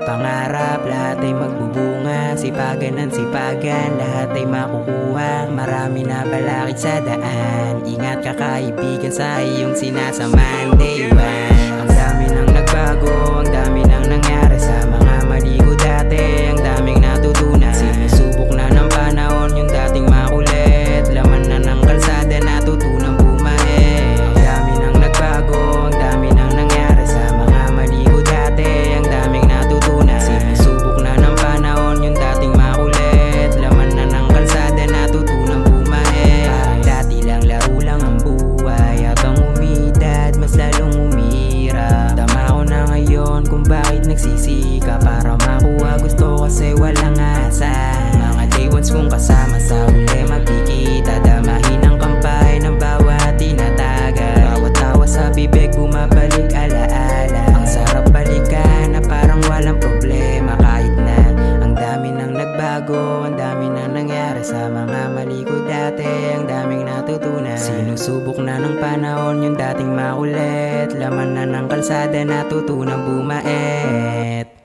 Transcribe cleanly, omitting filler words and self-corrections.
pangarap, lahat ay magbubunga. Sipagan ng sipagan, lahat ay makukuha. Marami na balakid sa daan, ingat ka kaibigan sa iyong sinasamahan. Day one, ang dami nang nagbago, ang dami nang nangyari sa mga mali ko dati. Ang daming natutunan, sinusubok na ng panahon yung dating makulit. Laman na ng kalsada, natutunang bumae. Ang dami nang nagbago, ang dami nang nangyari sa mga mali ko dati. Ang daming natutunan, sinusubok na ng panahon yung dating makulit. Laman na ng kalsada, natutunang bumae. Parang dati lang, laro lang ang buhay. Habang umidad, mas lalong umira. Tama ko na ngayon kung bakit nagsisika para makuha gusto kasi walang asa. Mga day ones kong kasama sa huli magkikita. Damahin ang kampay ng bawat tinataga. Bawat tawa sa bibig bumabalik alaala. Ang sarap balikan na parang walang problema. Kahit na ang dami nang nagbago, ang dami na nangyari sa mga mali ko dati. Ang daming natutunan, sinusubok na ng panahon yung dating makulit. Laman na ng kalsada, natutunang bumait.